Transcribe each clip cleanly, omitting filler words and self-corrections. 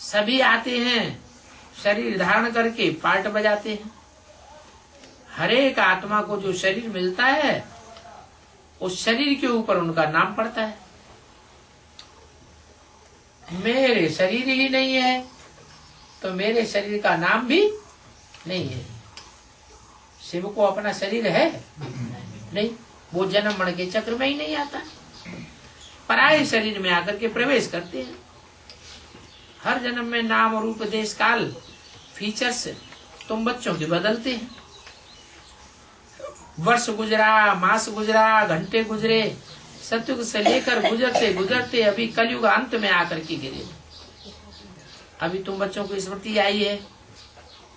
सभी आते हैं, शरीर धारण करके पार्ट बजाते हैं। हर एक आत्मा को जो शरीर मिलता है उस शरीर के ऊपर उनका नाम पड़ता है। मेरे शरीर ही नहीं है तो मेरे शरीर का नाम भी नहीं है। शिव को अपना शरीर है नहीं, वो जन्म मरण के चक्र में ही नहीं आता, पराये शरीर में आकर के प्रवेश करते हैं। हर जन्म में नाम रूप देश काल फीचर्स तुम बच्चों के बदलते हैं। वर्ष गुजरा, मास गुजरा, घंटे गुजरे, सतयुग से लेकर गुजरते गुजरते अभी कलयुग अंत में आकर के गिरे। अभी तुम बच्चों को स्मृति आई है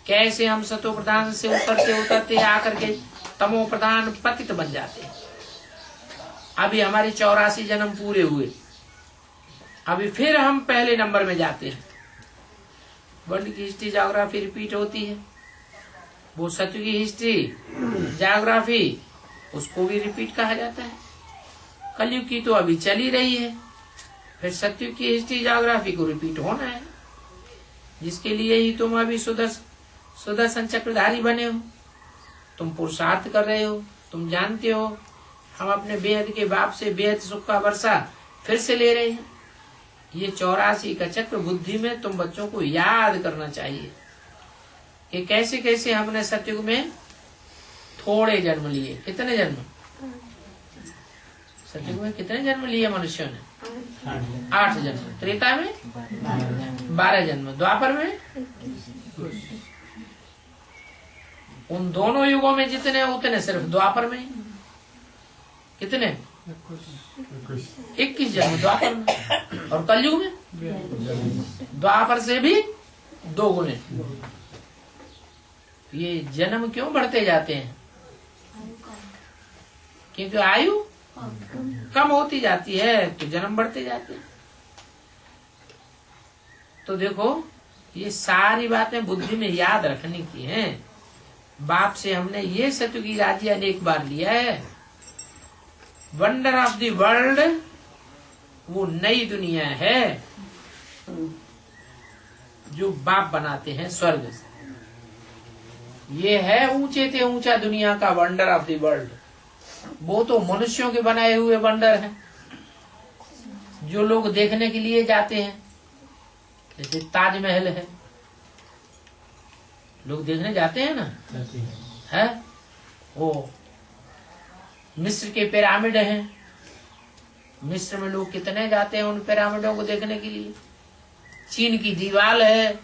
कैसे हम सतो प्रधान से उतरते उतरते आकर के तमो प्रधान पतित बन जाते हैं। अभी हमारे 84 जन्म पूरे हुए, अभी फिर हम पहले नंबर में जाते हैं। वर्ल्ड की हिस्ट्री ज्योग्राफी रिपीट होती है, वो सत्य की हिस्ट्री ज्योग्राफी उसको भी रिपीट कहा जाता है। कलयुग की तो अभी चली रही है, फिर सत्य की हिस्ट्री ज्योग्राफी को रिपीट होना है, जिसके लिए ही तुम अभी सुदर्शन चक्रधारी बने हो। तुम पुरुषार्थ कर रहे हो, तुम जानते हो हम अपने बेहद के बाप से बेहद सुख का वर्षा फिर से ले रहे हैं। ये 84 का चक्र बुद्धि में तुम बच्चों को याद करना चाहिए कि कैसे कैसे हमने सतयुग में थोड़े जन्म लिए। कितने जन्म सतयुग में कितने जन्म लिए मनुष्यों ने? 8 जन्म। त्रेता में 12 जन्म, द्वापर में उन दोनों युगों में जितने उतने सिर्फ द्वापर में। कितने? 21 जन्म द्वापर में, और कलयुग में द्वापर से भी 2 गुने। ये जन्म क्यों बढ़ते जाते हैं? क्योंकि आयु कम होती जाती है तो जन्म बढ़ते जाते हैं। तो देखो ये सारी बातें बुद्धि में याद रखने की हैं। बाप से हमने ये सत्य की राज्य अनेक बार लिया है। वंडर ऑफ द वर्ल्ड वो नई दुनिया है जो बाप बनाते हैं स्वर्ग से। ये है ऊंचे से ऊंचा दुनिया का वंडर ऑफ द वर्ल्ड। वो तो मनुष्यों के बनाए हुए वंडर हैं जो लोग देखने के लिए जाते हैं। जैसे ताजमहल है, लोग देखने जाते हैं ना, है वो। मिस्र के पिरामिड हैं, मिस्र में लोग कितने जाते हैं उन पिरामिडों को देखने के लिए। चीन की दीवार है,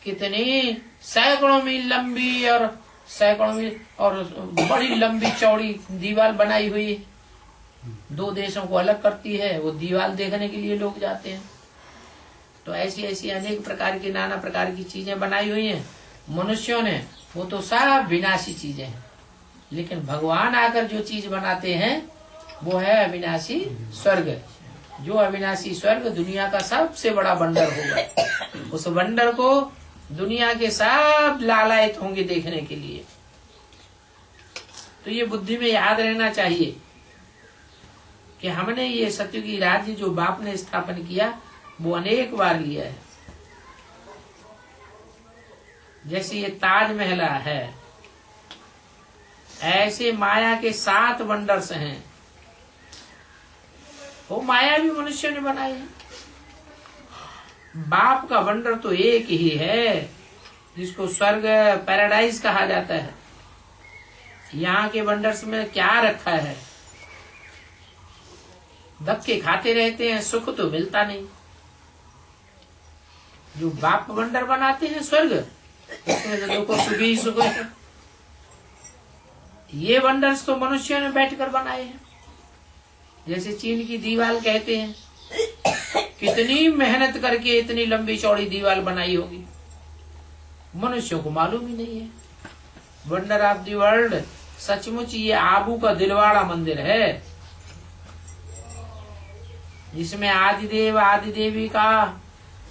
कितनी सैकड़ों मील लंबी और सैकड़ों मील और बड़ी लंबी चौड़ी दीवार बनाई हुई है। 2 देशों को अलग करती है, वो दीवार देखने के लिए लोग जाते हैं। तो ऐसी ऐसी अनेक प्रकार की नाना प्रकार की चीजें बनाई हुई हैं मनुष्यों ने। वो तो सब विनाशी चीजें हैं, लेकिन भगवान आकर जो चीज बनाते हैं वो है अविनाशी स्वर्ग। जो अविनाशी स्वर्ग दुनिया का सबसे बड़ा वंडर होगा। उस वंडर को दुनिया के सब लालायत होंगे देखने के लिए। तो ये बुद्धि में याद रहना चाहिए कि हमने ये सत्य की राज्य जो बाप ने स्थापन किया वो अनेक बार लिया है। जैसे ये ताजमहल है, ऐसे माया के 7 वंडर्स हैं। वो माया भी मनुष्य ने बनाई है। बाप का वंडर तो एक ही है जिसको स्वर्ग पैराडाइज कहा जाता है। यहाँ के वंडर्स में क्या रखा है? धक्के खाते रहते हैं, सुख तो मिलता नहीं। जो बाप वंडर बनाते हैं स्वर्ग, उसमें तो देखो सुख ही सुख है। ये वंडर्स तो मनुष्यों ने बैठकर बनाए हैं। जैसे चीन की दीवार कहते हैं, कितनी मेहनत करके इतनी लंबी चौड़ी दीवार बनाई होगी, मनुष्यों को मालूम ही नहीं है। वंडर ऑफ द वर्ल्ड सचमुच ये आबू का दिलवाड़ा मंदिर है, जिसमें आदिदेव आदि देवी का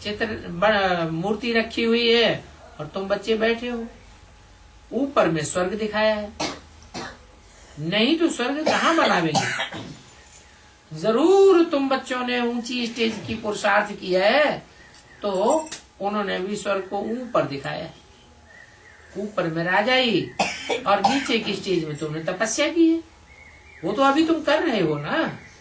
चित्र मूर्ति रखी हुई है और तुम बच्चे बैठे हो। ऊपर में स्वर्ग दिखाया है, नहीं तो स्वर्ग कहाँ बनावेंगे। जरूर तुम बच्चों ने ऊंची स्टेज की पुरुषार्थ किया है तो उन्होंने भी स्वर्ग को ऊपर दिखाया, ऊपर में राजाई और नीचे की स्टेज में तुमने तपस्या की है। वो तो अभी तुम कर रहे हो ना।